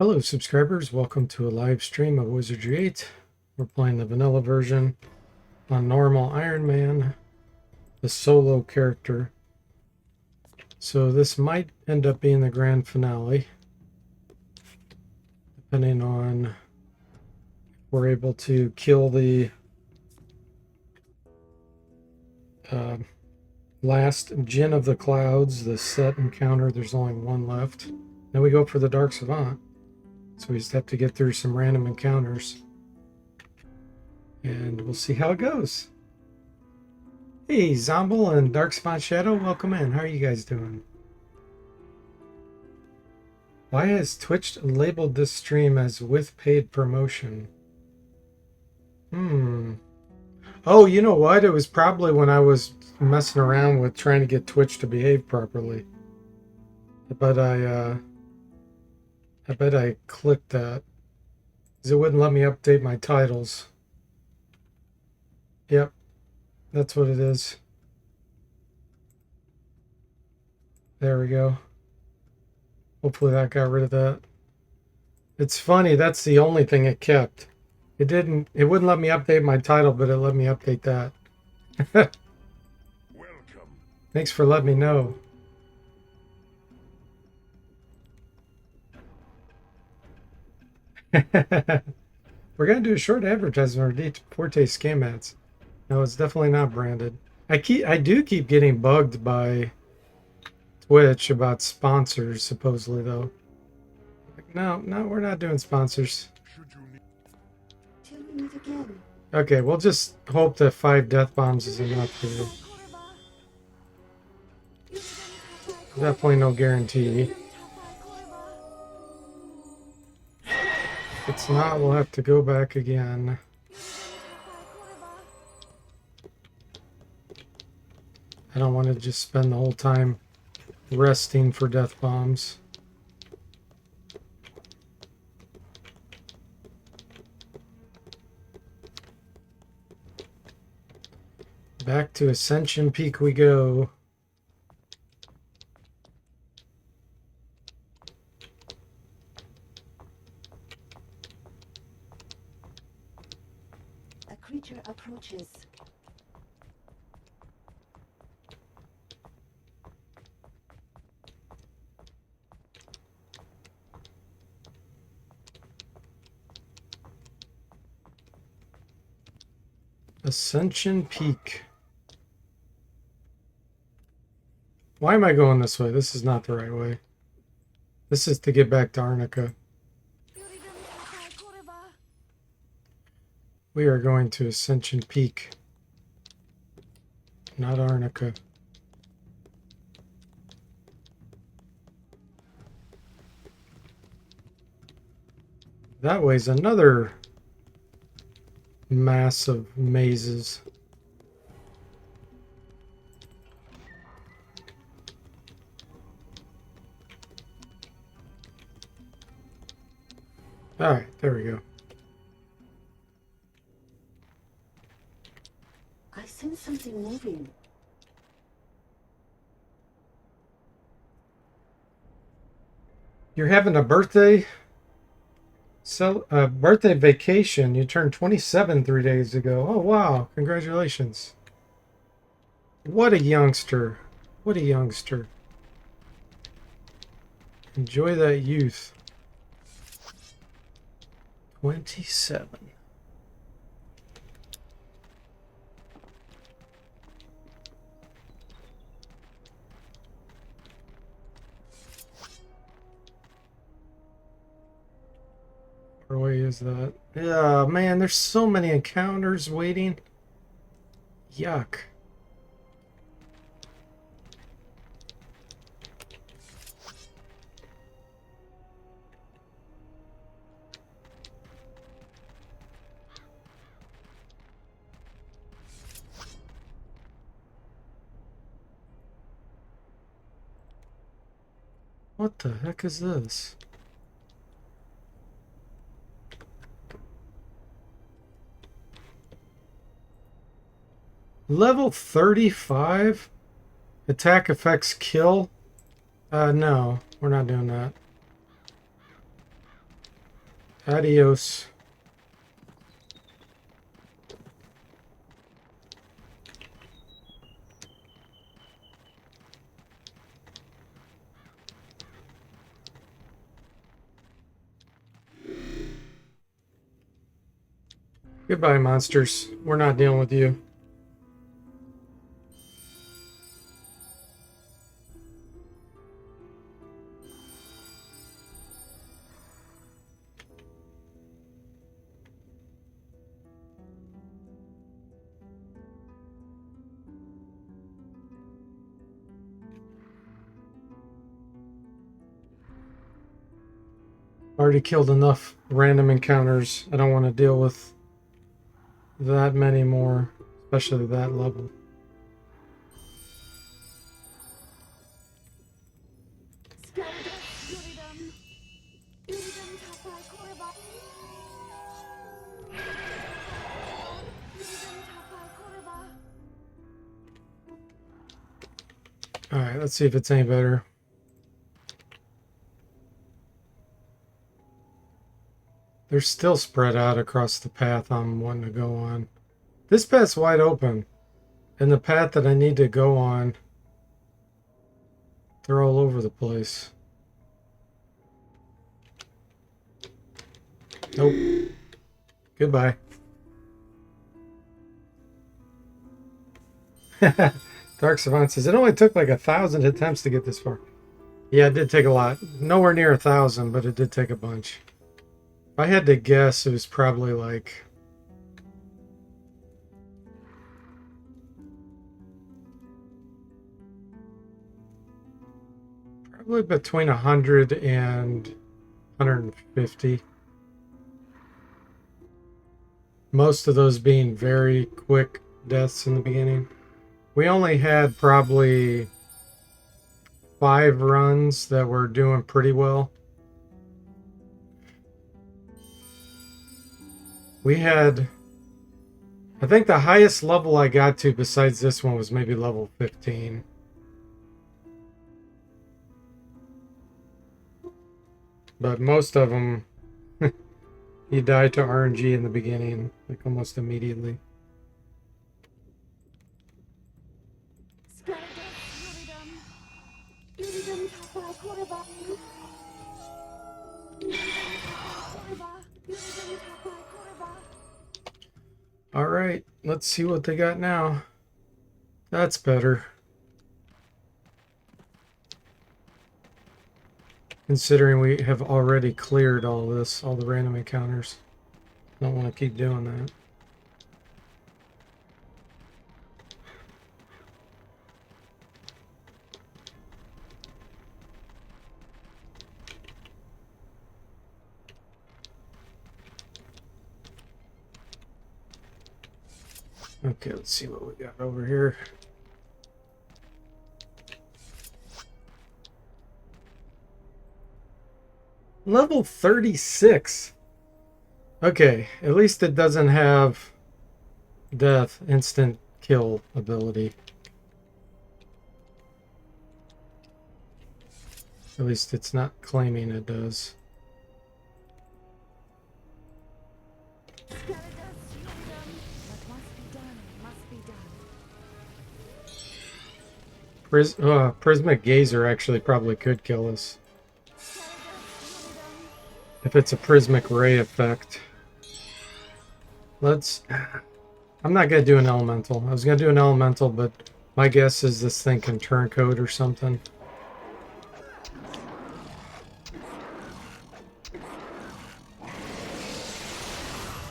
Hello subscribers, welcome to a live stream of Wizardry 8. We're playing the vanilla version on normal Iron Man, the solo character. So this might end up being the grand finale, depending on if we're able to kill the last Djinn of the Clouds, the set encounter. There's only one left. Then we go for the Dark Savant. So we just have to get through some random encounters. And we'll see how it goes. Hey, Zomble and Dark Savant Shadow, welcome in. How are you guys doing? Why has Twitch labeled this stream as with paid promotion? Oh, you know what? It was probably when I was messing around with trying to get Twitch to behave properly. But I bet I clicked that, because it wouldn't let me update my titles. Yep, that's what it is. There we go. Hopefully that got rid of that. It's funny, that's the only thing it kept. It wouldn't let me update my title, but it let me update that. Welcome. Thanks for letting me know. We're gonna do a short advertisement for Forte scam ads. No, it's definitely not branded. I do keep getting bugged by Twitch about sponsors, supposedly, though. Like, no, we're not doing sponsors. Okay, we'll just hope that 5 death bombs is enough for you. Definitely no guarantee. If it's not, we'll have to go back again. I don't want to just spend the whole time resting for death bombs. Back to Ascension Peak we go. A creature approaches. Ascension Peak. Why am I going this way? This is not the right way. This is to get back to Arnica. We are going to Ascension Peak, not Arnica. That way's another mass of mazes. All right, there we go. I sense something moving. You're having a birthday birthday vacation. You turned 27 3 days ago. Oh wow, congratulations. What a youngster. What a youngster. Enjoy that youth. 27. Where way is that? Yeah, man, there's so many encounters waiting. Yuck. What the heck is this? Level 35? Attack effects kill? No, we're not doing that. Adios. Goodbye, monsters. We're not dealing with you. Already killed enough random encounters. I don't want to deal with that many more, especially that level. Alright, let's see if it's any better. They're still spread out across the path I'm wanting to go on. This path's wide open. And the path that I need to go on, they're all over the place. Nope. Goodbye. Dark Savant says, it only took like 1,000 attempts to get this far. Yeah, it did take a lot. Nowhere near 1,000, but it did take a bunch. If I had to guess, it was probably like... probably between 100 and 150. Most of those being very quick deaths in the beginning. We only had probably 5 runs that were doing pretty well. We had, I think the highest level I got to besides this one was maybe level 15. But most of them, you die to RNG in the beginning, like almost immediately. All right, let's see what they got now. That's better. Considering we have already cleared all this, all the random encounters. Don't want to keep doing that. Okay, let's see what we got over here. Level 36. Okay, at least it doesn't have death, instant kill ability. At least it's not claiming it does. Prismatic Gazer actually probably could kill us. If it's a prismatic ray effect. Let's... I'm not going to do an elemental. I was going to do an elemental, but my guess is this thing can turncoat or something.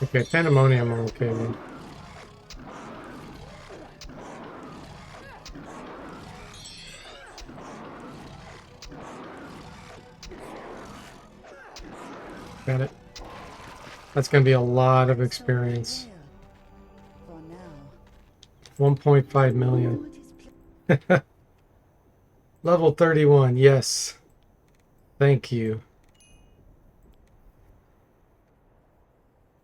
Okay, Pandemonium I'm okay with. Got it. That's going to be a lot of experience. 1.5 million. Level 31, yes. Thank you.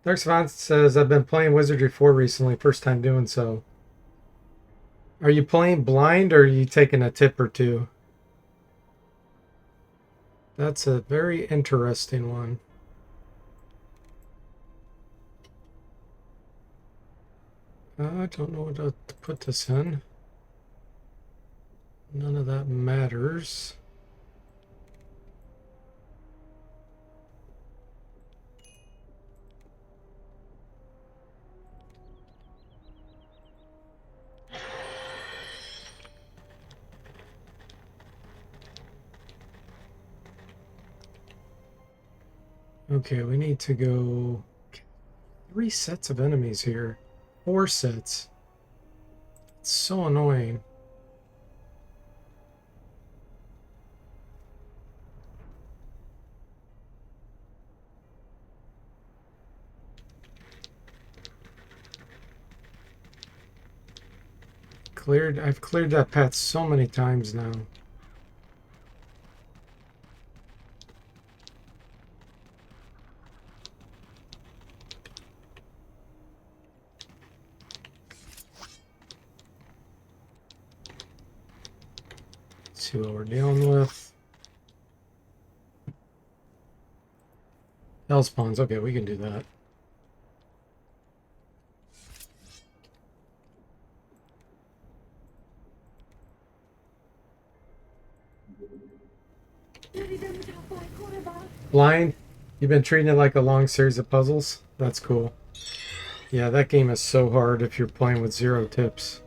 Dark Savant says, I've been playing Wizardry 4 recently, first time doing so. Are you playing blind or are you taking a tip or two? That's a very interesting one. I don't know what to put this in. None of that matters. Okay, we need to go 3 sets of enemies here. 4 sets. It's so annoying. I've cleared that path so many times now. Let's see what we're dealing with. Hell spawns. Okay, we can do that. Blind, you've been treating it like a long series of puzzles? That's cool. Yeah, that game is so hard if you're playing with 0 tips.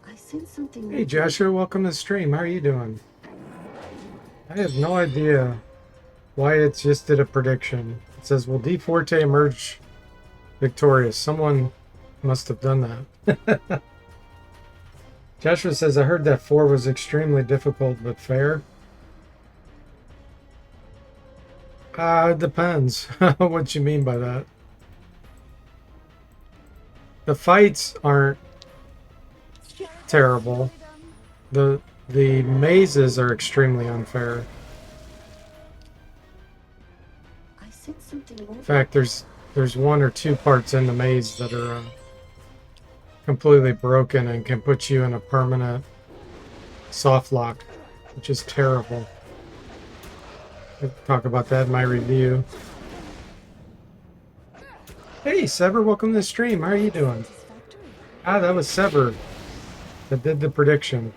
I sense something Hey moving. Joshua, welcome to the stream. How are you doing? I have no idea why it just did a prediction. It says, will D Forte emerge victorious? Someone must have done that. Joshua says, I heard that 4 was extremely difficult but fair. It depends what you mean by that. The fights aren't terrible. The mazes are extremely unfair. I sense something moving. In fact, there's 1 or 2 parts in the maze that are completely broken and can put you in a permanent soft lock, which is terrible. I'll talk about that in my review. Hey Sever, welcome to the stream. How are you doing? Satisfactory. Ah, that was Sever that did the prediction.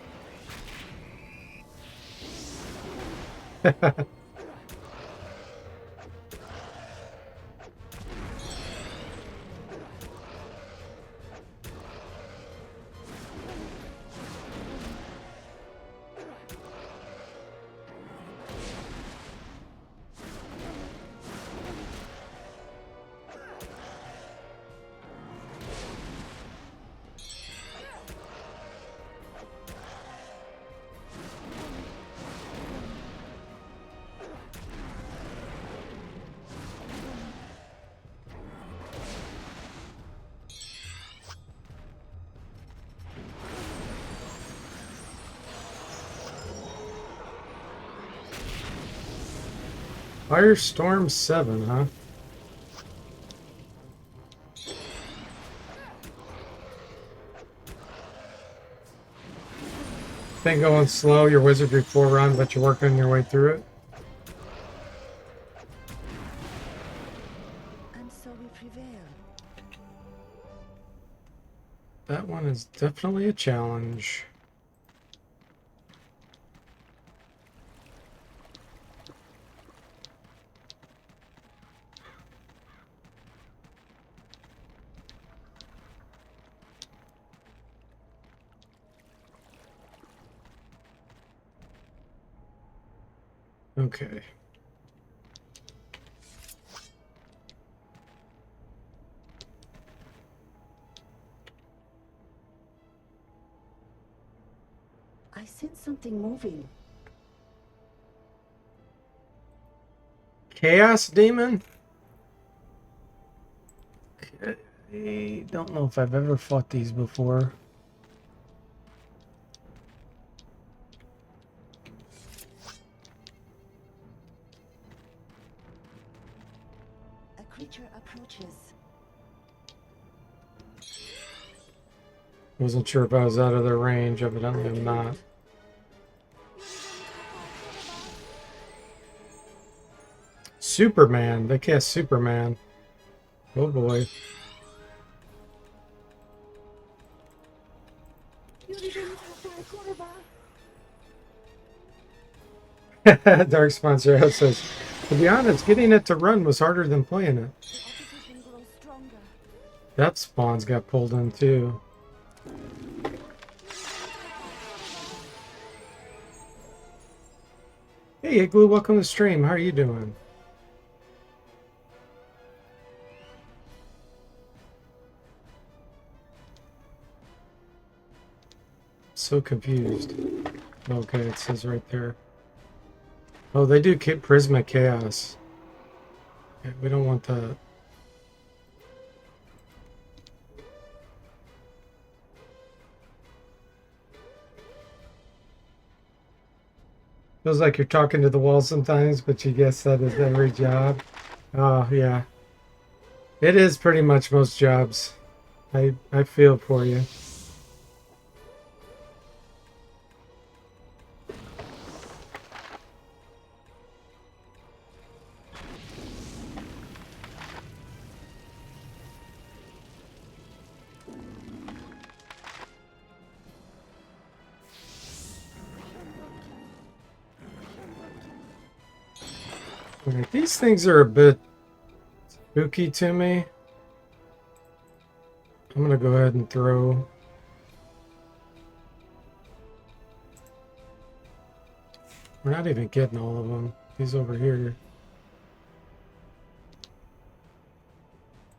Firestorm 7, huh? Been going slow, your Wizardry 4 run, but you're working your way through it. And so we prevail. That one is definitely a challenge. Okay. I sense something moving. Chaos Demon? I don't know if I've ever fought these before. A creature approaches. Wasn't sure if I was out of their range. Evidently, I'm not. Superman. They cast Superman. Oh boy. Dark Sponsor House says, to be honest, getting it to run was harder than playing it. That spawn's got pulled in too. Hey Igloo, welcome to the stream. How are you doing? So confused. Okay, it says right there. Oh, they do Prisma Chaos. Okay, we don't want that. Feels like you're talking to the wall sometimes, but you guess that is every job. Oh, yeah. It is pretty much most jobs. I feel for you. Alright, these things are a bit spooky to me. I'm gonna go ahead and throw. We're not even getting all of them. These over here.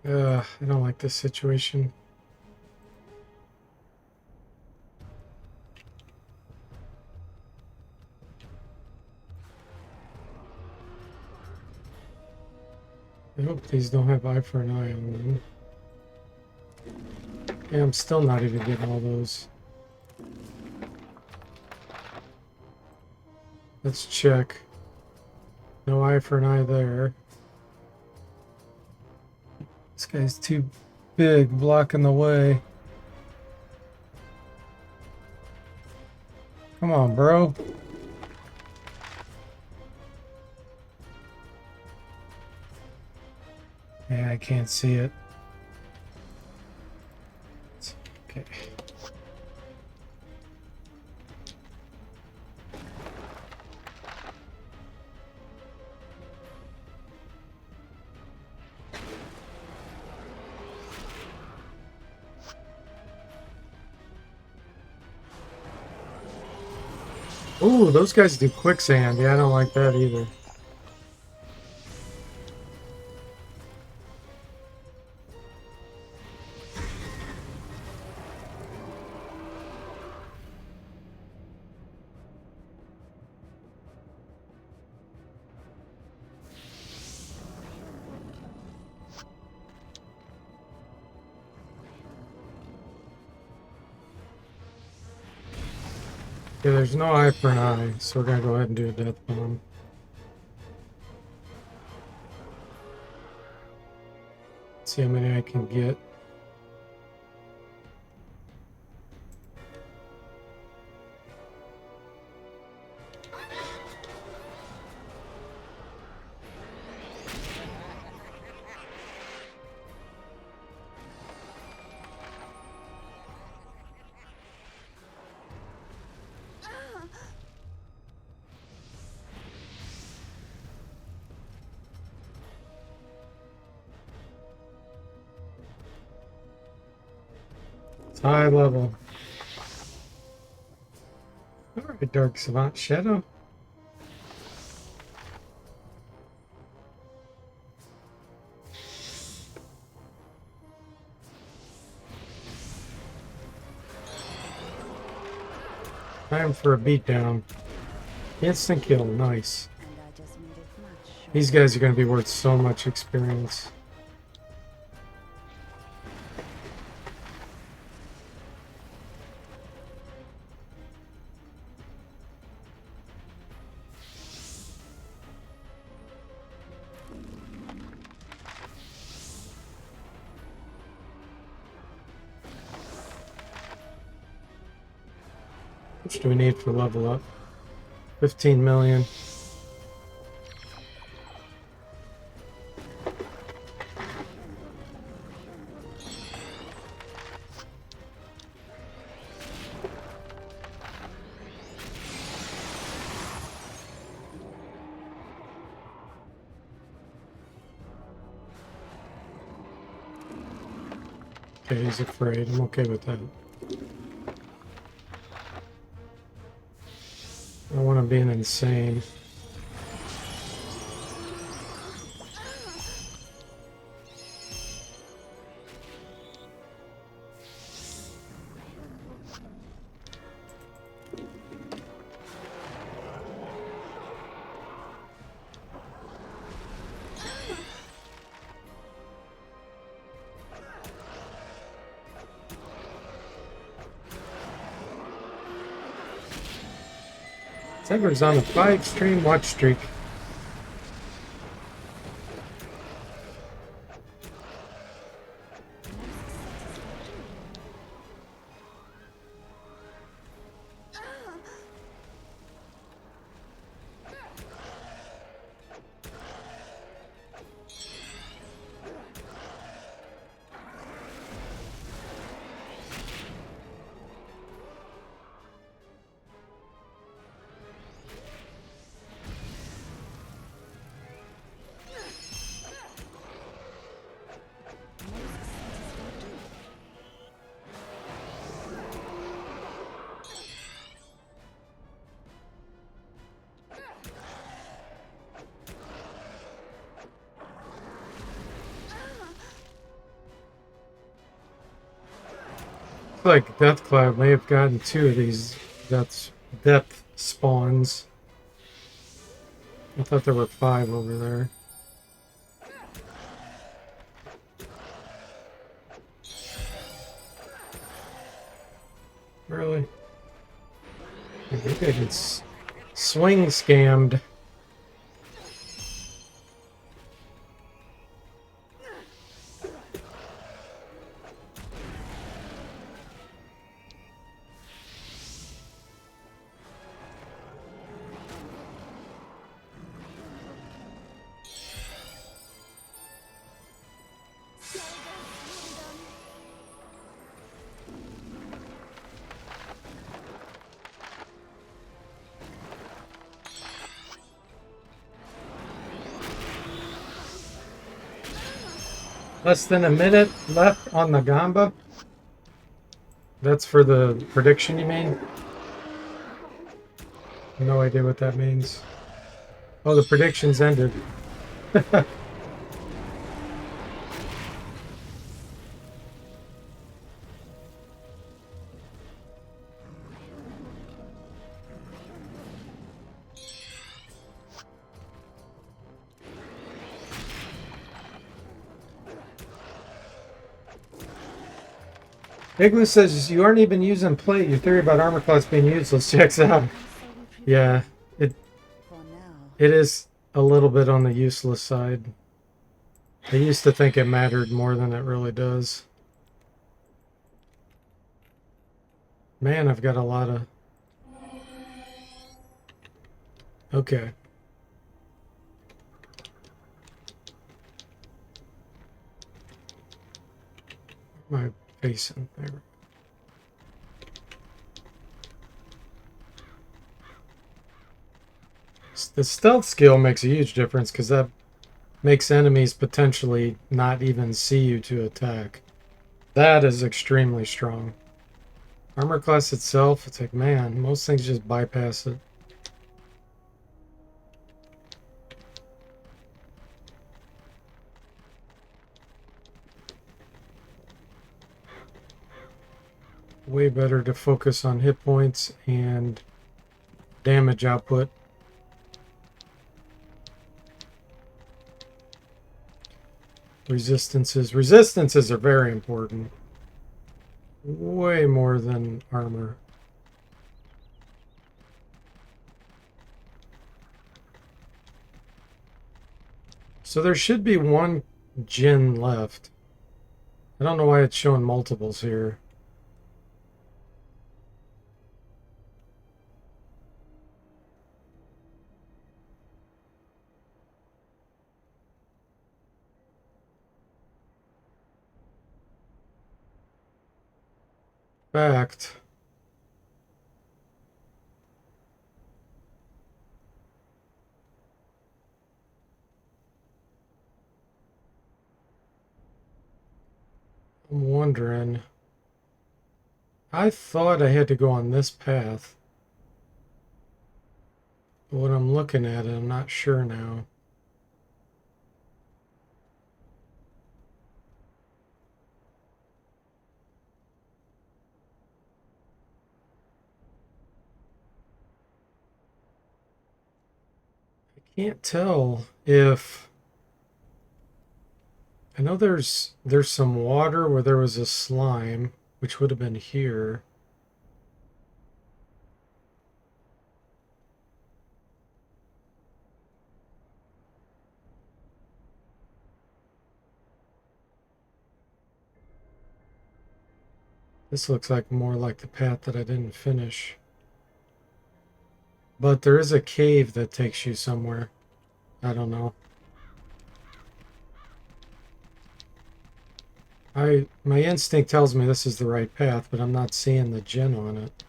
I don't like this situation. I hope these don't have eye for an eye on them. Yeah, I'm still not even getting all those. Let's check. No eye for an eye there. This guy's too big, blocking the way. Come on, bro. Yeah, I can't see it. Okay. Ooh, those guys do quicksand. Yeah, I don't like that either. Yeah, there's no eye for an eye, so we're gonna go ahead and do a death bomb. See how many I can get. It's high level. Alright, Dark Savant Shadow. Time for a beatdown. Instant kill, nice. These guys are going to be worth so much experience. much do we need for level up? 15 million. Okay, he's afraid. I'm okay with that. I don't want him being insane. Sever's on a 5-stream watch streak. I feel like Deathcloud may have gotten 2 of these death spawns. I thought there were 5 over there. Really? I think I get swing scammed. Less than a minute left on the Gamba. That's for the prediction, you mean? No idea what that means. Oh, the predictions ended. Igloo says you aren't even using plate. Your theory about armor class being useless checks out. Yeah, it is a little bit on the useless side. I used to think it mattered more than it really does. Man, I've got a lot of... Okay. My facing there. The stealth skill makes a huge difference because that makes enemies potentially not even see you to attack. That is extremely strong. Armor class itself, it's like, man, most things just bypass it. Way better to focus on hit points and damage output. Resistances are very important. Way more than armor. So there should be one Jinn left. I don't know why it's showing multiples here. fact, I'm wondering. I thought I had to go on this path. But when I'm looking at it, I'm not sure now. I can't tell if I know there's some water where there was a slime, which would have been here. This looks like more like the path that I didn't finish. But there is a cave that takes you somewhere. I don't know. My instinct tells me this is the right path, but I'm not seeing the gin on it.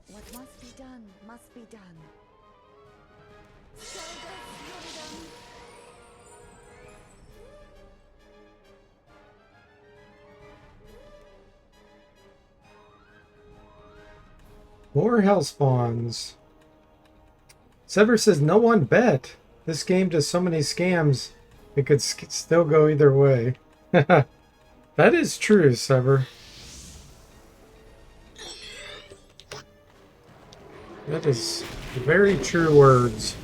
What must be done must be done. More hell spawns. Sever says no one bet. This game does so many scams, it could still go either way. That is true, Sever. That is very true words.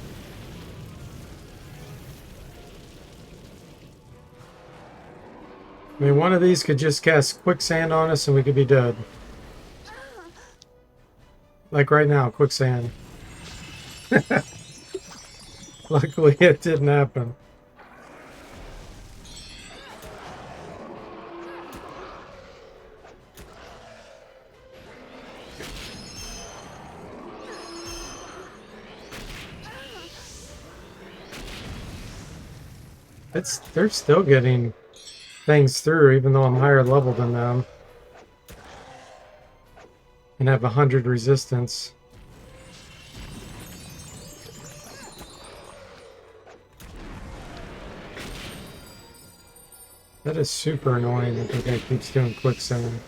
I mean, one of these could just cast quicksand on us and we could be dead. Like right now, quicksand. Luckily, it didn't happen. They're still getting things through, even though I'm higher level than them. And have 100 resistance. That is super annoying that the guy keeps doing quicksand.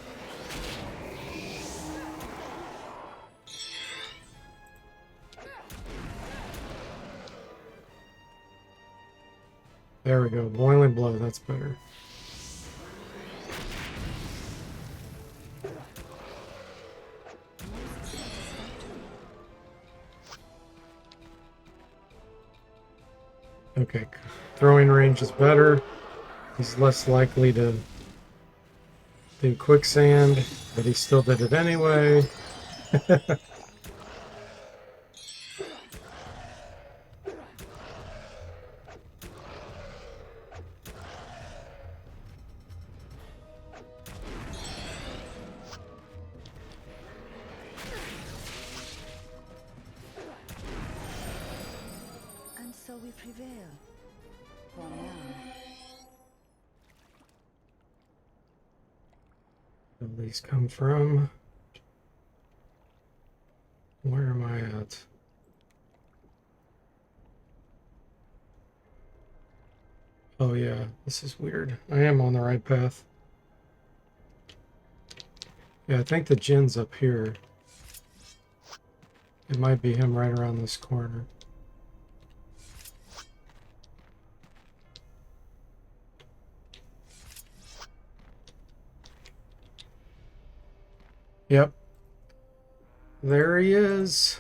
There we go. Boiling blow. That's better. Okay. Throwing range is better. He's less likely to do quicksand, but he still did it anyway. And so we prevail. For now. Where do these come from? Where am I at? Oh yeah, this is weird. I am on the right path. Yeah, I think the gin's up here. It might be him right around this corner. Yep. There he is.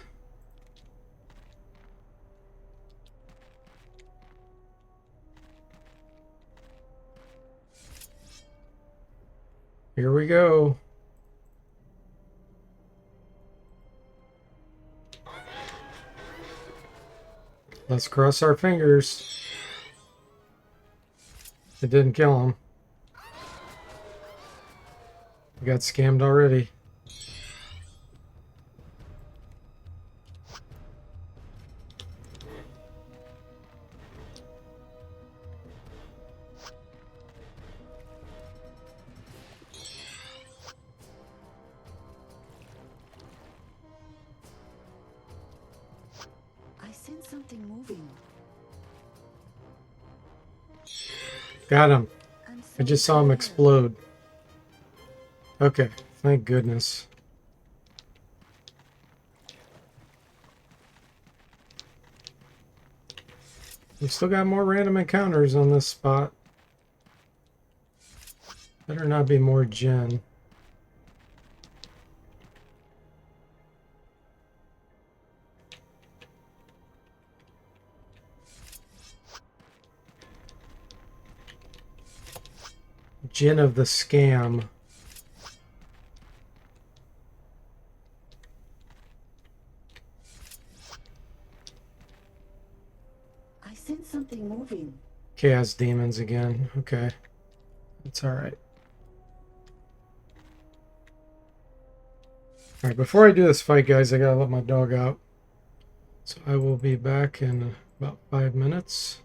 Here we go. Let's cross our fingers. It didn't kill him. We got scammed already. something moving. Got him. And I just saw him something explode. Okay, thank goodness. We still got more random encounters on this spot. Better not be more Jinn. Jinn of the scam. I sense something moving. Chaos demons again. Okay. That's alright. Alright, before I do this fight, guys, I gotta let my dog out. So I will be back in about 5 minutes.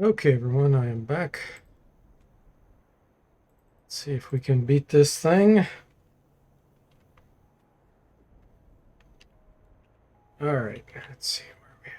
Okay, everyone, I am back. Let's see if we can beat this thing. All right, let's see where we at.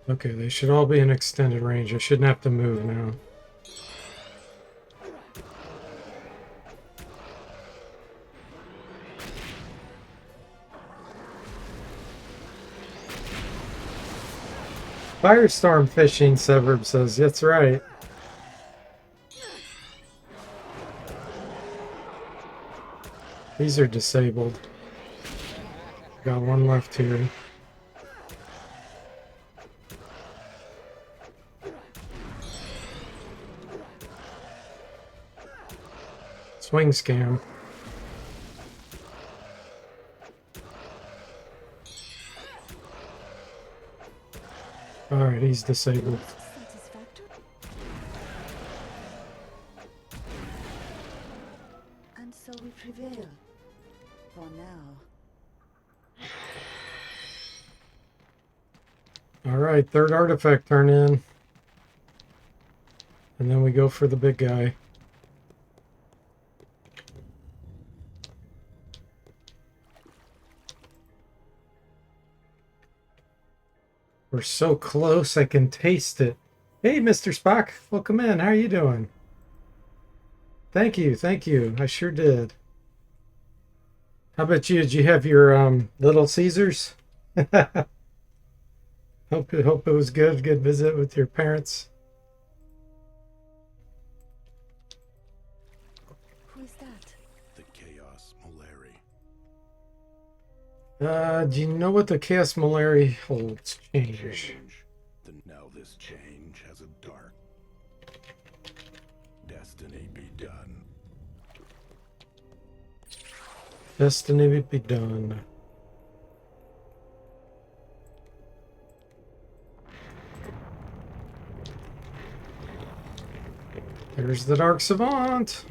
Okay, they should all be in extended range. I shouldn't have to move now. Firestorm fishing, Severb says. That's right. These are disabled. Got one left here. Swing scam. Alright, he's disabled. Satisfactory. And so we prevail. For now. Alright, third artifact turn in. And then we go for the big guy. We're so close, I can taste it. Hey, Mr. Spock, welcome in. How are you doing? Thank you, thank you. I sure did. How about you? Did you have your Little Caesars? hope it was good. Good visit with your parents. Who is that? The Chaos Malari. Do you know what the Chaos Malari holds? Change. Now this change has a dark destiny be done. Destiny be done. There's the Dark Savant.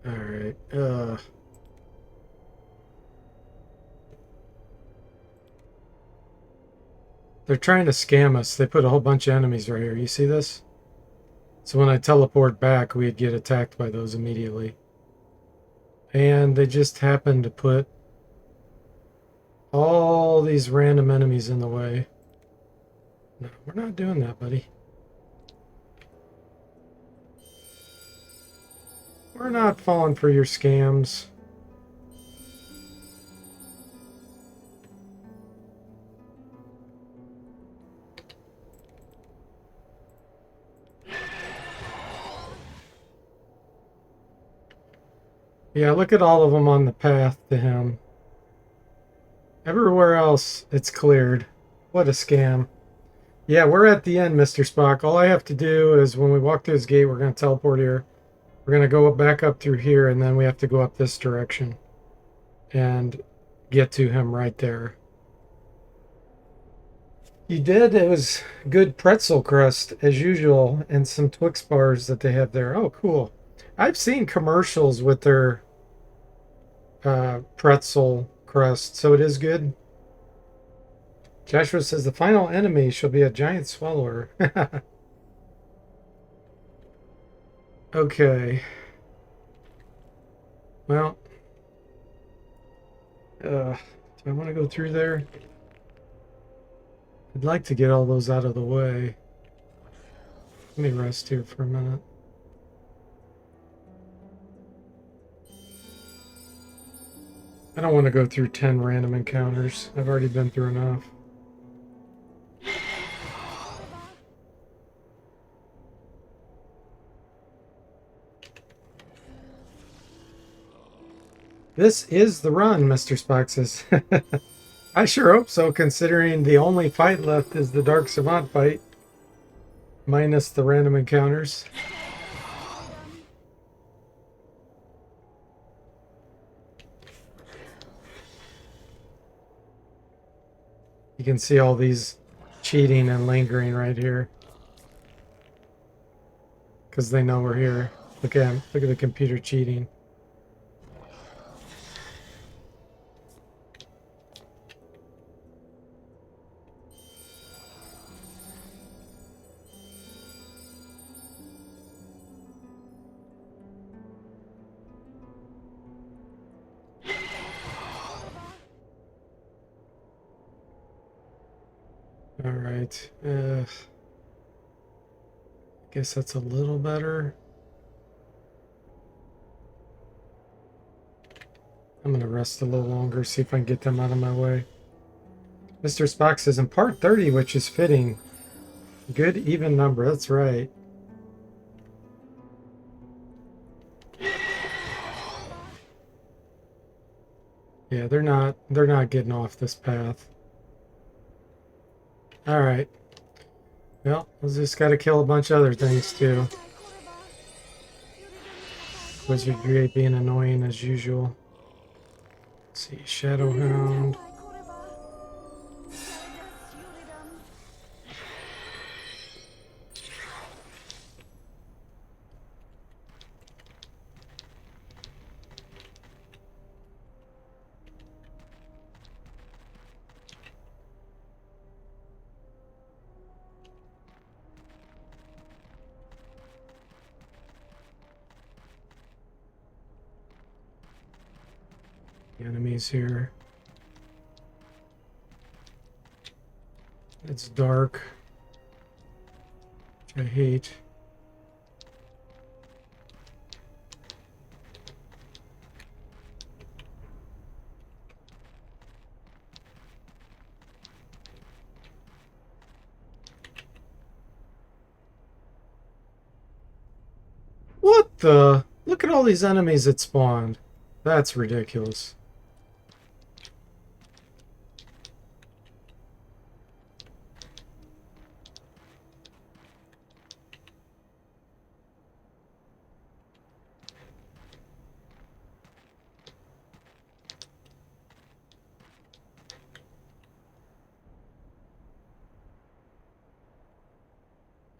Alright, they're trying to scam us. They put a whole bunch of enemies right here. You see this? So when I teleport back, we'd get attacked by those immediately. And they just happened to put all these random enemies in the way. No, we're not doing that, buddy. We're not falling for your scams. Yeah, look at all of them on the path to him. Everywhere else, it's cleared. What a scam. Yeah, we're at the end, Mr. Spock. All I have to do is when we walk through this gate, we're going to teleport here. We're going to go back up through here, and then we have to go up this direction and get to him right there. You did? It was good pretzel crust, as usual, and some Twix bars that they have there. Oh, cool. I've seen commercials with their pretzel crust, so it is good. Joshua says the final enemy shall be a giant swallower. Okay. Well, do I want to go through there? I'd like to get all those out of the way. Let me rest here for a minute. I don't want to go through 10 random encounters. I've already been through enough. This is the run, Mr. Spock says. I sure hope so, considering the only fight left is the Dark Savant fight, minus the random encounters. You can see all these cheating and lingering right here. Because they know we're here. Look at him. Look at the computer cheating. All right. Guess that's a little better. I'm going to rest a little longer, see if I can get them out of my way. Mr. Spock says, in part 30, which is fitting. Good even number, that's right. Yeah, they're not getting off this path. All right. Well, we just got to kill a bunch of other things too. Wizardry being annoying as usual. Let's see, Shadowhound. The enemies here. It's dark, which I hate. What the? Look at all these enemies that spawned. That's ridiculous.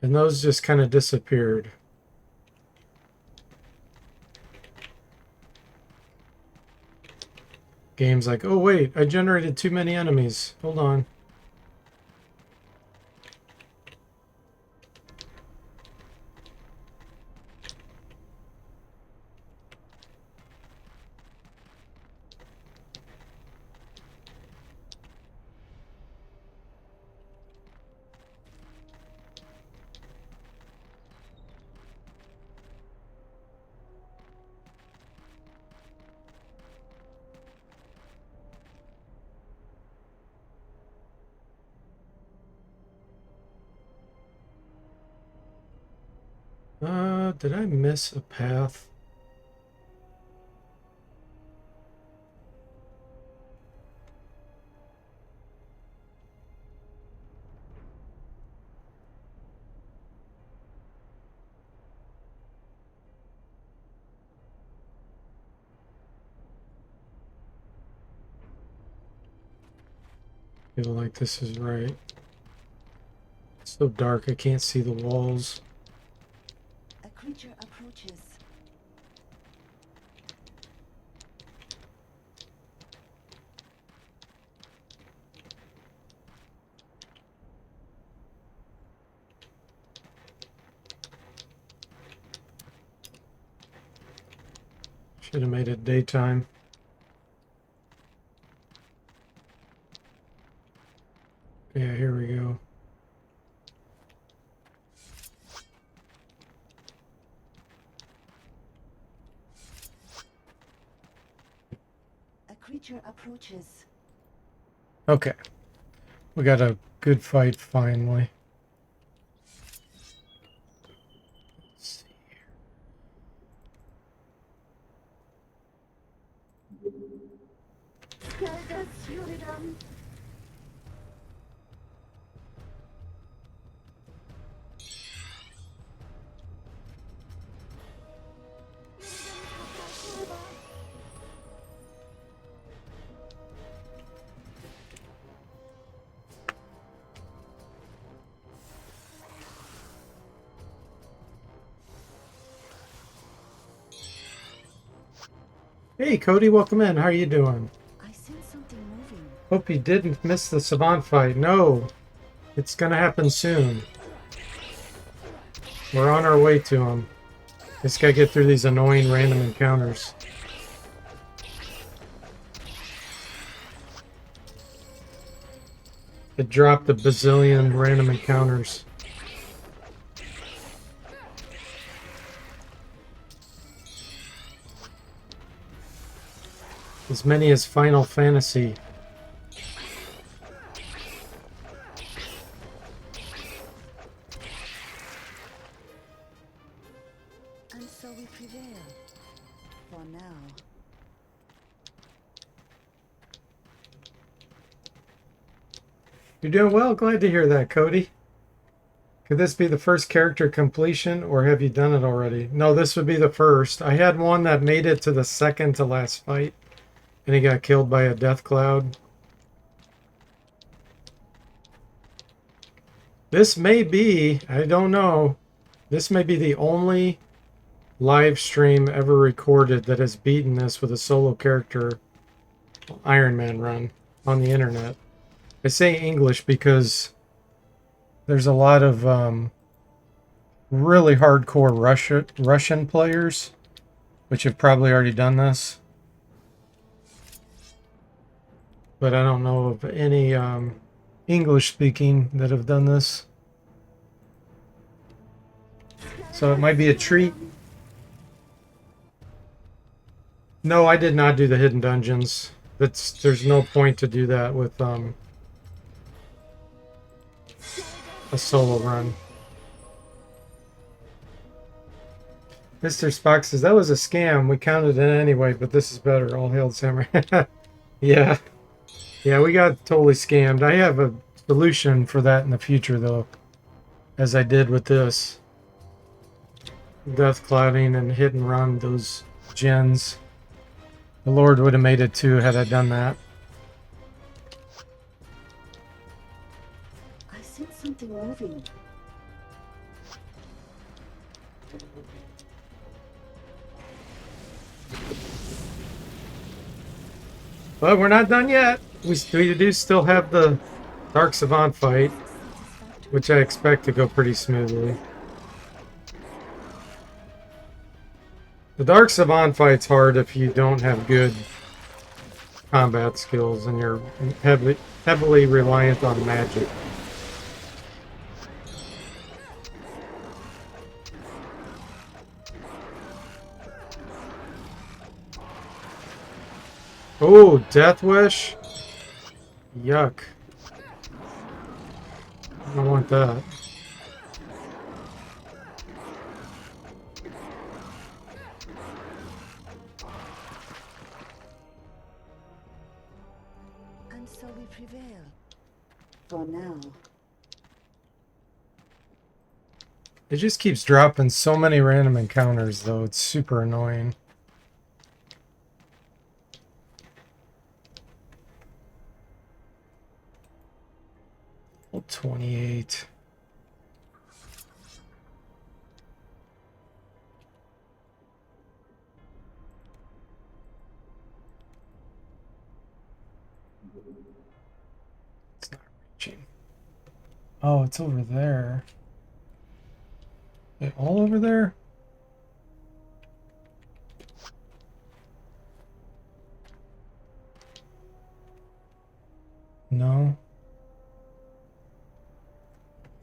And those just kind of disappeared. Game's like, oh wait, I generated too many enemies. Hold on. Did I miss a path? Feel like this is right. It's so dark I can't see the walls. A creature approaches. Should have made it daytime. Yeah, here we go. A creature creature approaches. Okay. We got a good fight finally. Let's see. Hey Cody, welcome in. How are you doing? I sense something moving. Hope you didn't miss the Savant fight. No, it's gonna happen soon. We're on our way to him. Just gotta get through these annoying random encounters. It dropped a bazillion random encounters. As many as Final Fantasy. And so we prevail. For now. You're doing well. Glad to hear that, Cody. Could this be the first character completion, or have you done it already? No, this would be the first. I had one that made it to the second to last fight, and he got killed by a death cloud. This may be, I don't know, this may be the only live stream ever recorded that has beaten this with a solo character Iron Man run on the internet. I say English because there's a lot of really hardcore Russian players which have probably already done this. But I don't know of any English speaking that have done this. So it might be a treat. No, I did not do the hidden dungeons. There's no point to do that with a solo run. Mr. Spock says that was a scam. We counted it anyway, but this is better. All hail the samurai. Yeah. Yeah, we got totally scammed. I have a solution for that in the future though. As I did with this. Death clouding and hit and run those gens. The Lord would have made it too had I done that. I sense something moving. But we're not done yet. We do still have the Dark Savant fight, which I expect to go pretty smoothly. The Dark Savant fight's hard if you don't have good combat skills and you're heavily reliant on magic. Oh, Death Wish? Yuck. I don't want that. And so we prevail. For now. It just keeps dropping so many random encounters, though. It's super annoying. Well, 28. It's not reaching. Oh, it's over there. Wait, all over there? No.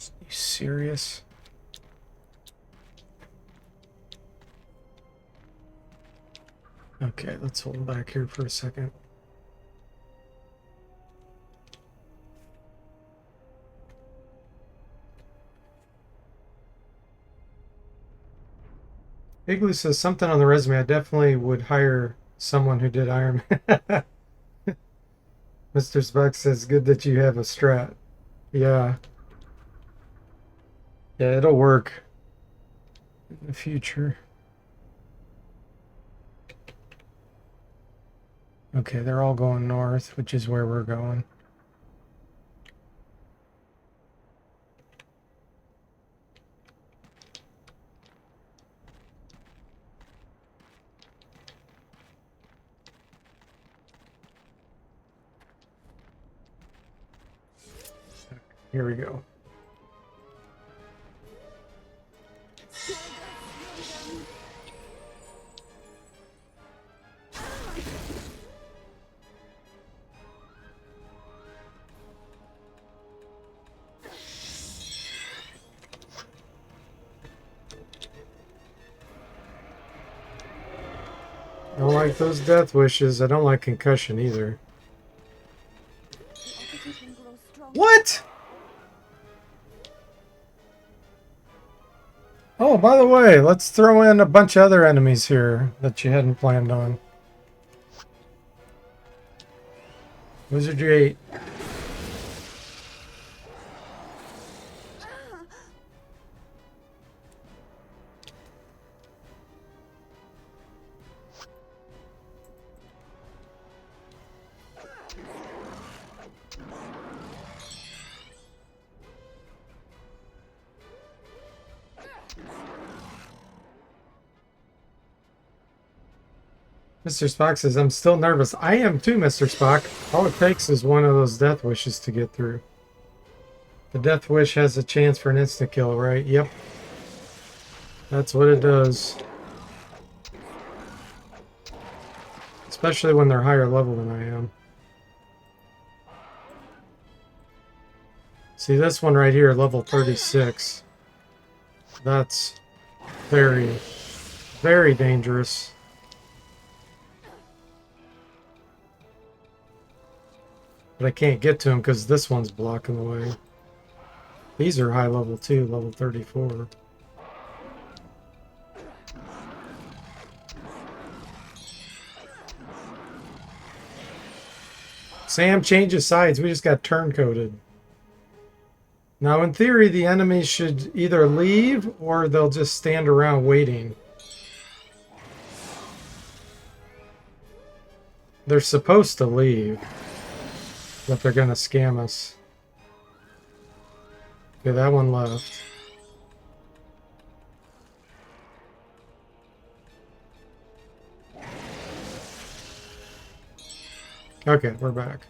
Are you serious? Okay, let's hold back here for a second. Igloo says something on the resume. I definitely would hire someone who did Iron Man. Mr. Spock says, good that you have a strat. Yeah. Yeah, it'll work in the future. Okay, they're all going north, which is where we're going. Here we go. Don't like those death wishes. I don't like concussion either. The opposition grows strong. What? Oh, by the way, let's throw in a bunch of other enemies here that you hadn't planned on. Wizardry 8. Mr. Spock says, I'm still nervous. I am too, Mr. Spock. All it takes is one of those death wishes to get through. The death wish has a chance for an instant kill, right? Yep. That's what it does. Especially when they're higher level than I am. See this one right here, level 36. That's very, very dangerous. But I can't get to him because this one's blocking the way. These are high level too, level 34. Sam changes sides. We just got turn-coded. Now, in theory, the enemies should either leave or they'll just stand around waiting. They're supposed to leave, but they're gonna scam us. Okay, that one left. Okay, we're back.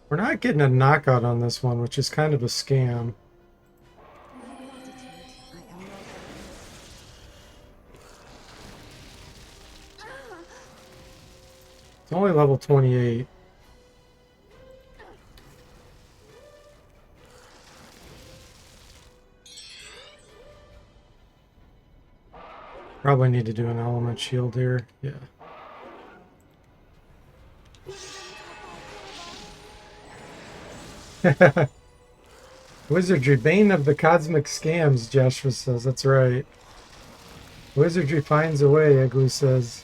We're not getting a knockout on this one, which is kind of a scam. My gratitude. I am not. It's only level 28. Probably need to do an element shield here. Yeah. Wizardry, bane of the cosmic scams, Joshua says. That's right. Wizardry finds a way, Igloo says.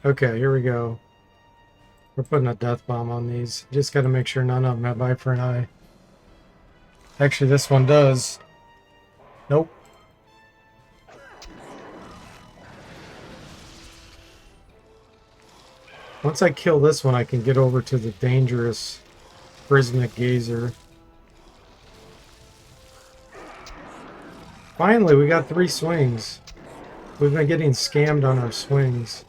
Okay, here we go. We're putting a death bomb on these. Just got to make sure none of them have eye for an eye. Actually, this one does. Nope. Once I kill this one, I can get over to the dangerous prismatic gazer. Finally, we got 3 swings. We've been getting scammed on our swings.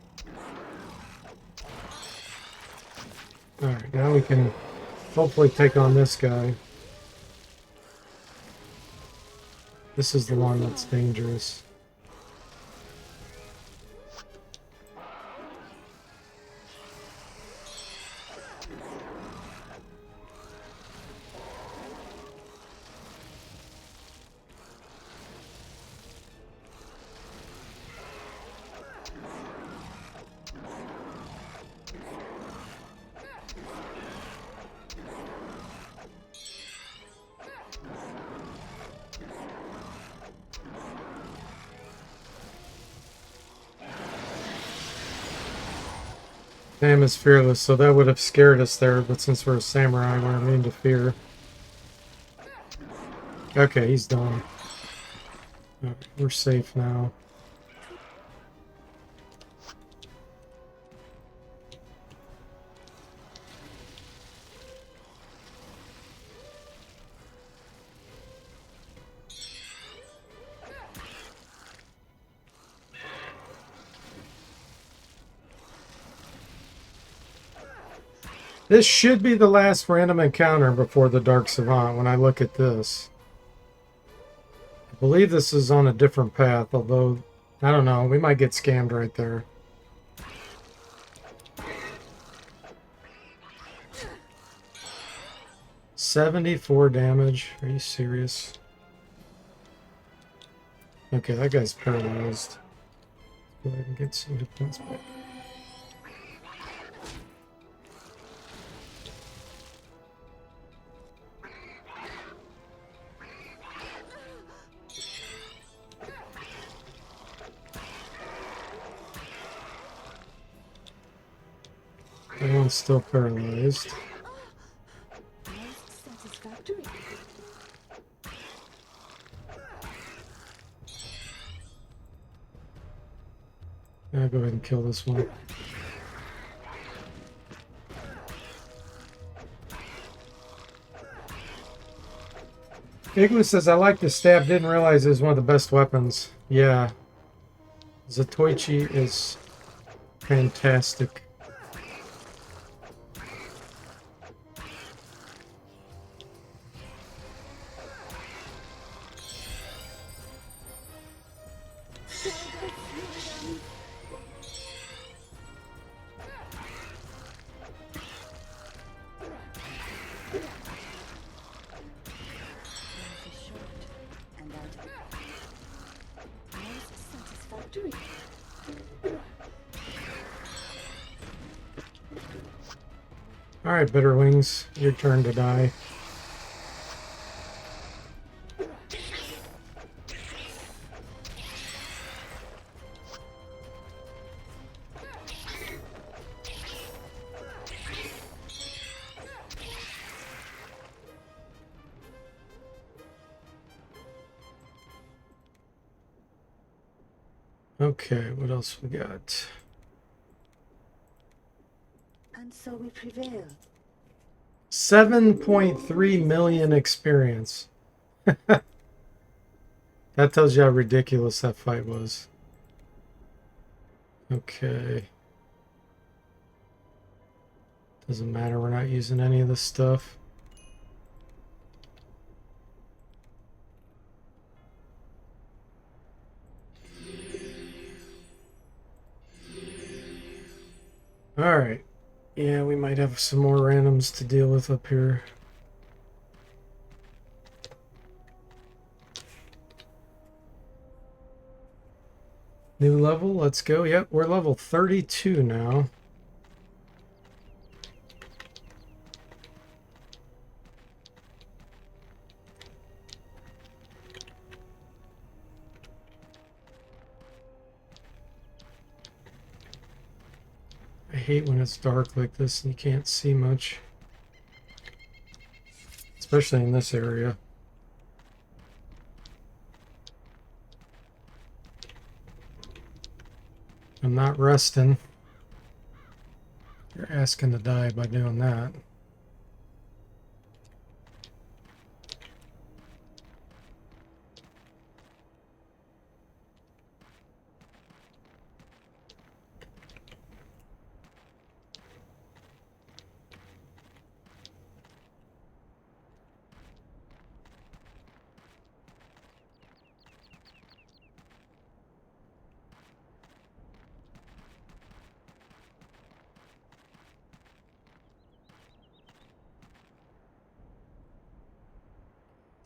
Alright, now we can hopefully take on this guy. This is the one that's dangerous. Sam is fearless, so that would have scared us there, but since we're a samurai, we're immune to fear. Okay, he's done. Okay, we're safe now. This should be the last random encounter before the Dark Savant when I look at this. I believe this is on a different path, although, I don't know, we might get scammed right there. $74 damage. Are you serious? Okay, that guy's paralyzed. Go ahead and get some hit points back. That one's still paralyzed. Most satisfactory. I'll go ahead and kill this one. Igloo says, I like the stab, didn't realize it was one of the best weapons. Yeah. Zatoichi is fantastic. Alright, Bitterwings, your turn to die. Okay, what else we got? And so we prevail. 7.3 million experience. That tells you how ridiculous that fight was. Okay. Doesn't matter, we're not using any of this stuff. Alright. Yeah, we might have some more randoms to deal with up here. New level, let's go. Yep, we're level 32 now. I hate when it's dark like this and you can't see much. Especially in this area. I'm not resting. You're asking to die by doing that.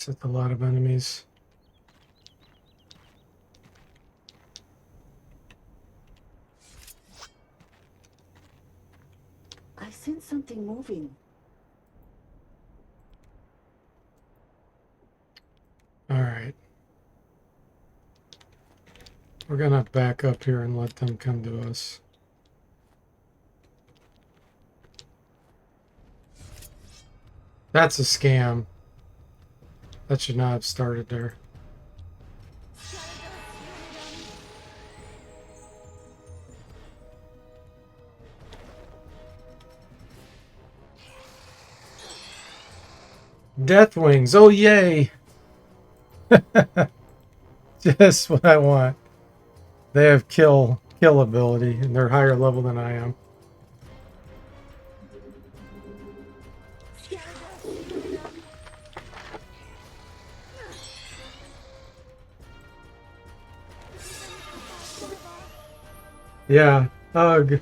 It's a lot of enemies. I sense something moving. All right. We're gonna back up here and let them come to us. That's a scam. That should not have started there. Death Wings. Oh, yay. Just what I want. They have kill ability, and they're higher level than I am. Yeah. Ugh.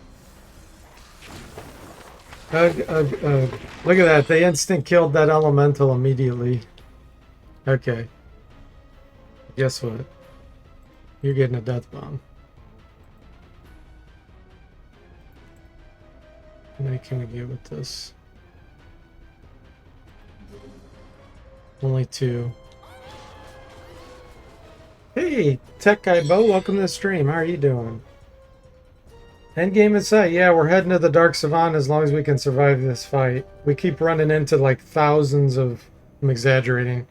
Ugh, ugh, ugh. Look at that. They instant killed that elemental immediately. Okay. Guess what? You're getting a death bomb. How many can we get with this? Only 2. Hey, Tech Guy Bo, welcome to the stream. How are you doing? Endgame in sight. Yeah, we're heading to the Dark Savant as long as we can survive this fight. We keep running into like thousands of, I'm exaggerating,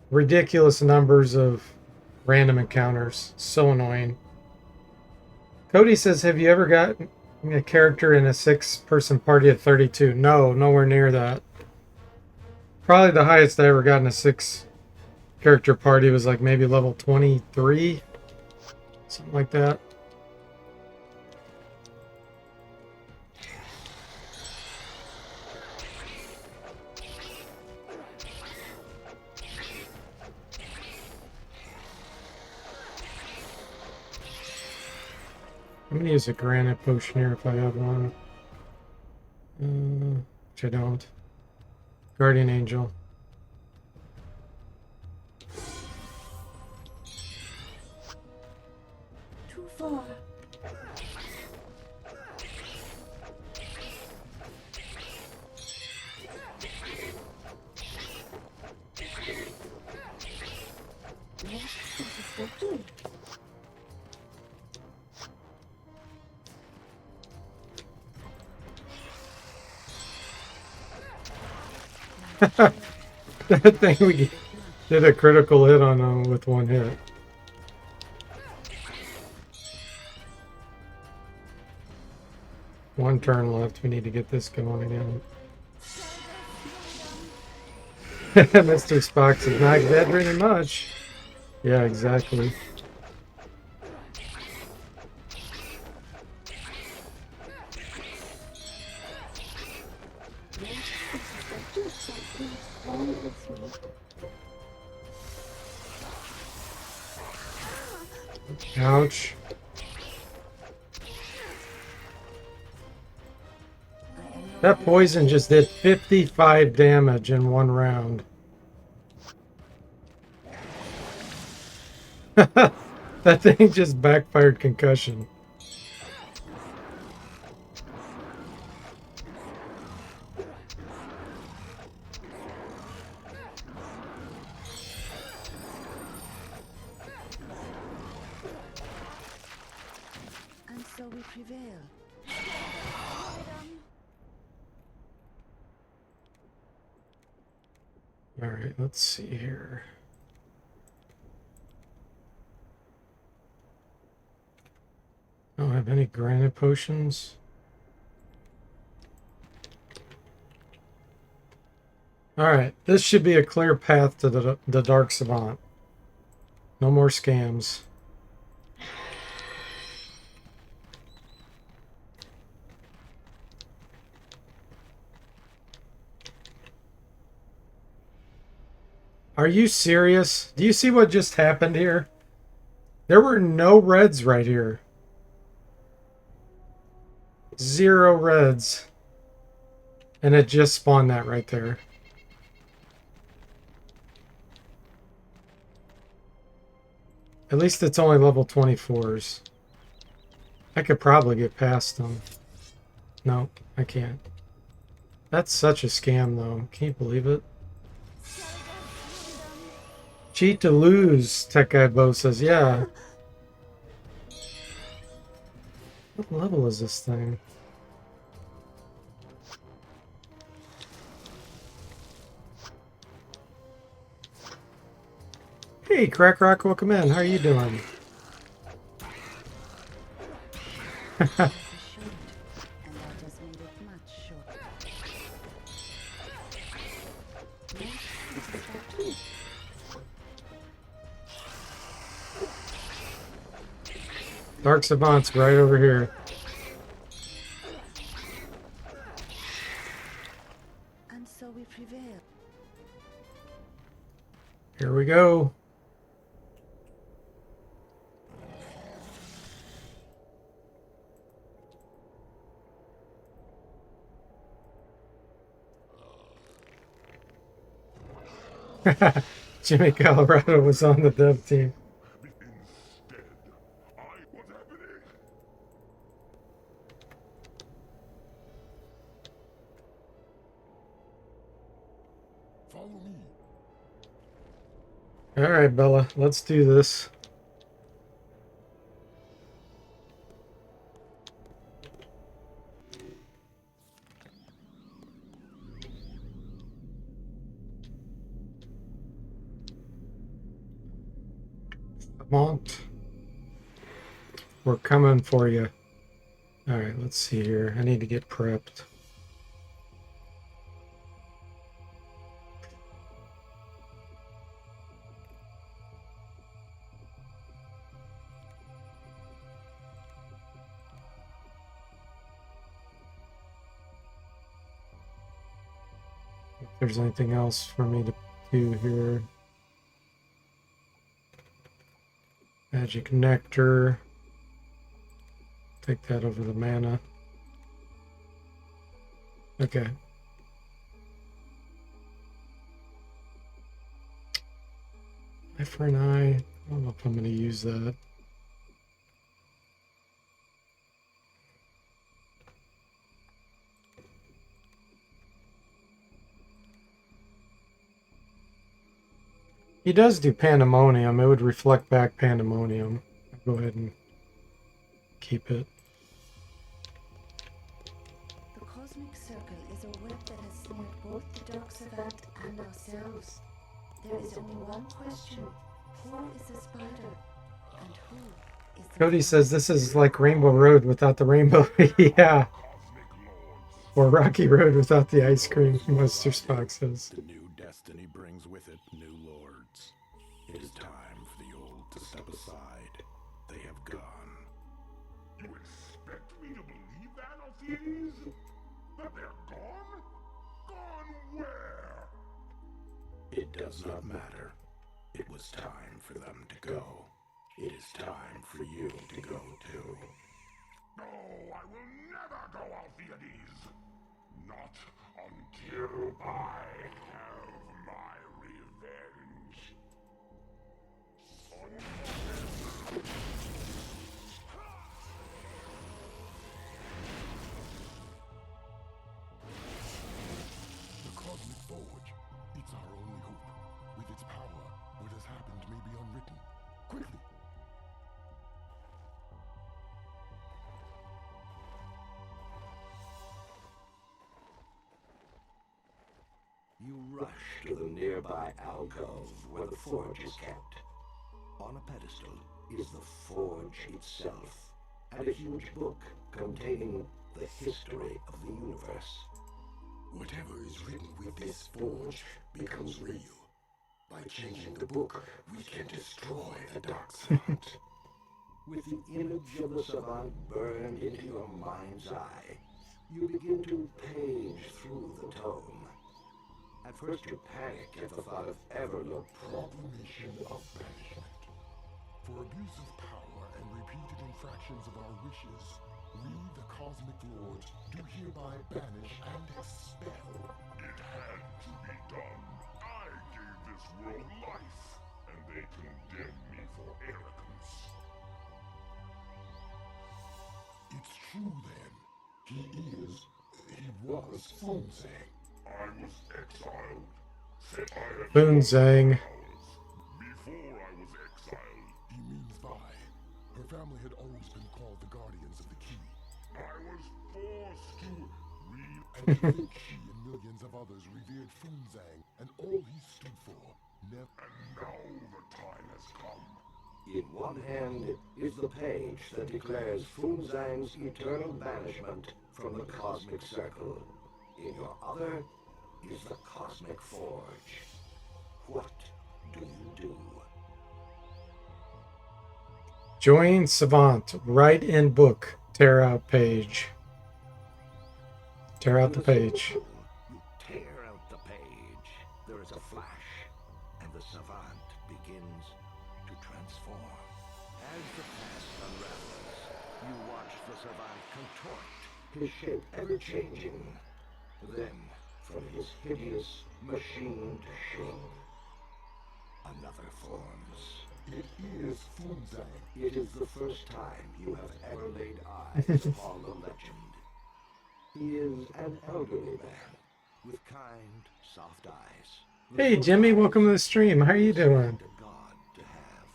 ridiculous numbers of random encounters. So annoying. Cody says, have you ever gotten a character in a 6-person party at 32? No, nowhere near that. Probably the highest I ever got in a 6-character party was like maybe level 23. Something like that. I'm gonna use a granite potion here if I have one. Which I don't. Guardian Angel. Too far. That thing we did a critical hit on them with 1 hit. One turn left. We need to get this going again. Mr. Spock is not exaggerating much. Yeah, exactly. Ouch. That poison just did 55 damage in 1 round. That thing just backfired concussion. And so we prevail. All right, let's see here. I don't have any granite potions. All right, this should be a clear path to the Dark Savant. No more scams. Are you serious? Do you see what just happened here? There were no reds right here. 0 reds. And it just spawned that right there. At least it's only level 24s. I could probably get past them. No, I can't. That's such a scam, though. Can you believe it? Cheat to lose, Tech Guy Bo says. Yeah. What level is this thing? Hey, Crack Rock, welcome in. How are you doing? It's a short, and that just made it much shorter. Dark Savant's right over here. And so we prevail. Here we go. Jimmy Colorado was on the dev team. Follow me. All right, Bella, let's do this. Mont, we're coming for you. All right, let's see here. I need to get prepped. If there's anything else for me to do here. Magic Nectar. Take that over the mana. Okay. Eye for an eye. I don't know if I'm going to use that. He does do Pandemonium. It would reflect back Pandemonium. I'll go ahead and keep it. The cosmic circle is a web that has snared both the Dark Savant and ourselves. There is only one question. Who is the spider? And who is the Cody fly? says this is like Rainbow Road without the rainbow. Yeah. Or Rocky Road without the ice cream, Mr. Spock says. The new destiny brings with it new lords. It is time for the old to step aside. They have gone. You expect me to believe that, Alcides? That they're gone? Gone where? It does not matter. It was time for them to go. It is time for you to go too. No, I will never go, Alcides. Not until I have my revenge. The Cosmic Forge. It's our only hope. With its power, what has happened may be unwritten. Quickly! You rush to the nearby alcove where the forge is kept. On a pedestal is the forge itself, and a huge book containing the history of the universe. Whatever is written with this forge becomes real. By changing the book, we can destroy the Dark Savant. With the image of the savant burned into your mind's eye, you begin to page through the tome. At first you panic at the thought of ever look Proclamation of banishment. For abuse of power and repeated infractions of our wishes, we, the Cosmic Lords, do hereby banish and expel. It had to be done. I gave this world life, and they condemned me for arrogance. It's true then. He was Fonzang. I was exiled. Said I had Boonzang. powers before I was exiled. He means by. Her family had always been called the Guardians of the Key. I was forced to read. And to think she and millions of others revered Funzang and all he stood for. Never. And now the time has come. In one hand is the page that declares Funzang's eternal banishment from the Cosmic Circle. In your other is the Cosmic Forge. What do you do? Join Savant. Write in book. Tear out page. Tear out the page. You tear out the page. There is a flash, and the Savant begins to transform. As the past unravels, you watch the Savant contort, his shape ever-changing. Then, from his hideous, machined shape, another forms. It is Funzang. It is the first time you have ever laid eyes upon the legend. He is an elderly man with kind, soft eyes. Hey Jimmy, welcome to the stream. How are you doing? A god to have.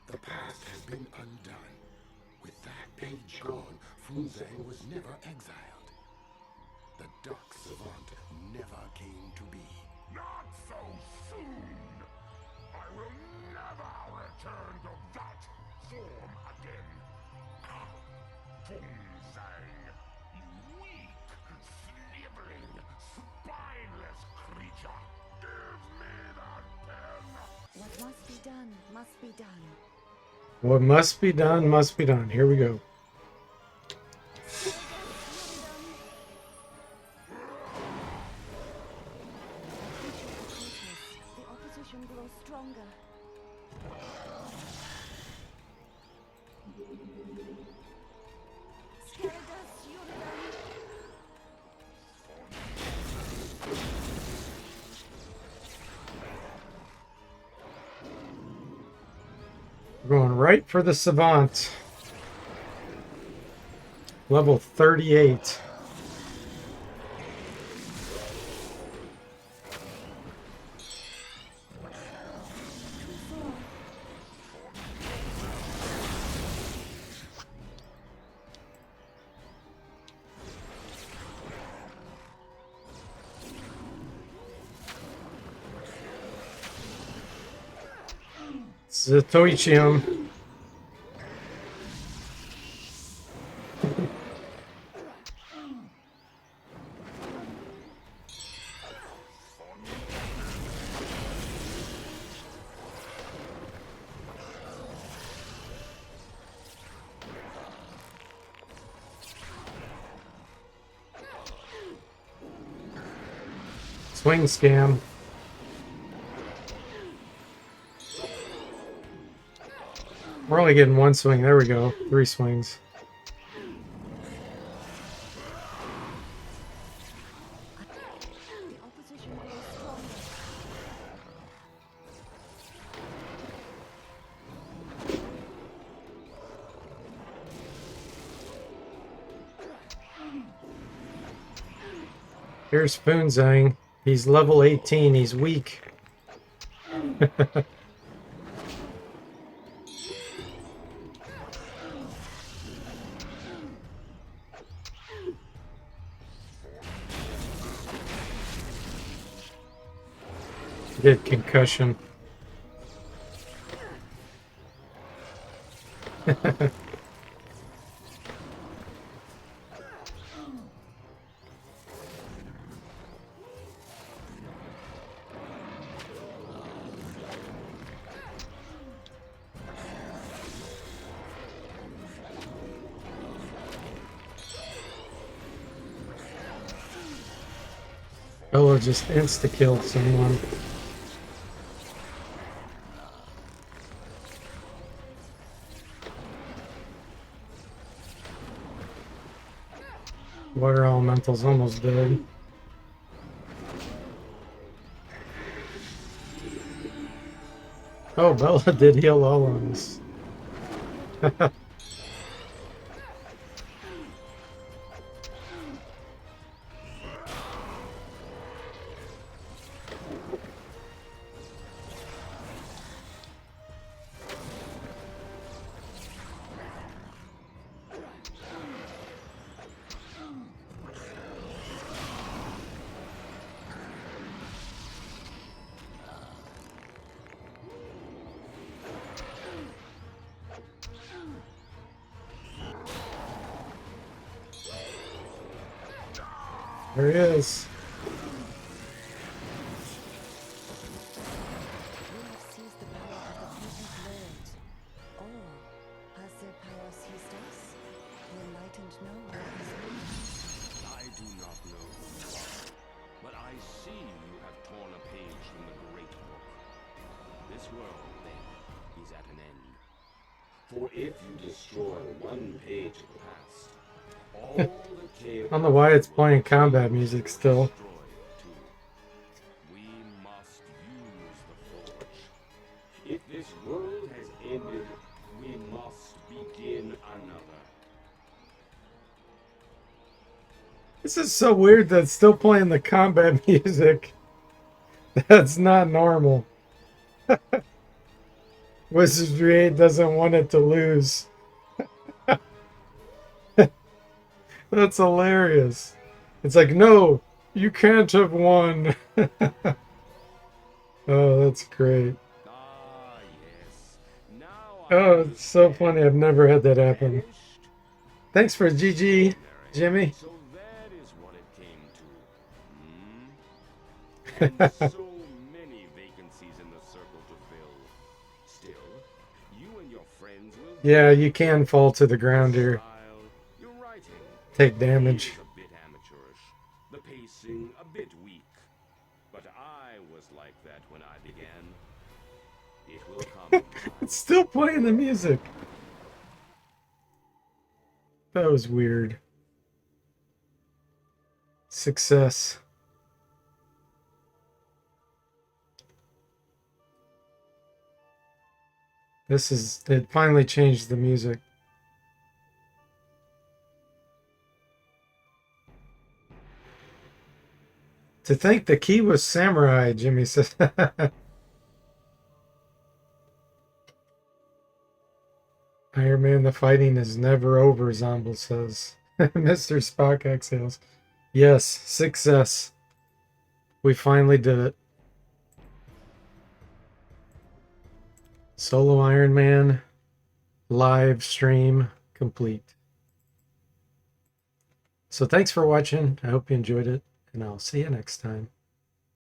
The past has been undone. With that page gone, Funzang was never exiled. The Dark Savant never came to be. Not so soon. I will never return to that form again. Funzang, you weak, sniveling, spineless creature. Give me that pen. What must be done, must be done. What must be done, must be done. Here we go. The opposition grows stronger. Scaradus, Unidan. We're going right for the Savant. Level 38. Zatoichium. Swing scam. We're only getting one swing. There we go. 3 swings. The opposition grows stronger. Here's Funzang. He's level 18. He's weak. Did concussion. Bella just insta-killed someone. Water elemental's almost dead. Oh, Bella did heal all on us. There he is. You have seized the power of the Cosmic Lord. Or has their power seized us? The enlightened know what is meant. I do not know who you are, but I see you have torn a page from the great book. This world, then, is at an end. For if you destroy one page of the past, all the tales I don't know why it's playing combat music still. destroyed too. We must use the forge. If this world has ended, we must begin another. This is so weird that it's still playing the combat music. That's not normal. Wizardry 8 doesn't want it to lose. That's hilarious. It's like, no, you can't have won. Oh, that's great. Ah, yes. Now Oh, it's so funny. I've never had that happen. finished. Thanks for GG, Jimmy. So that is what it came to. And so many vacancies in the circle to fill. Still, you and your friends will Yeah, you can fall to the ground here. style. Your writing Take damage. is a bit amateurish. The pacing a bit weak. But I was like that when I began. It will come. It's still playing the music. That was weird. Success. It finally changed the music. To think the key was samurai, Jimmy says. Iron Man, the fighting is never over, Zomble says. Mr. Spock exhales. Yes, success. We finally did it. Solo Iron Man live stream complete. So thanks for watching. I hope you enjoyed it, and I'll see you next time.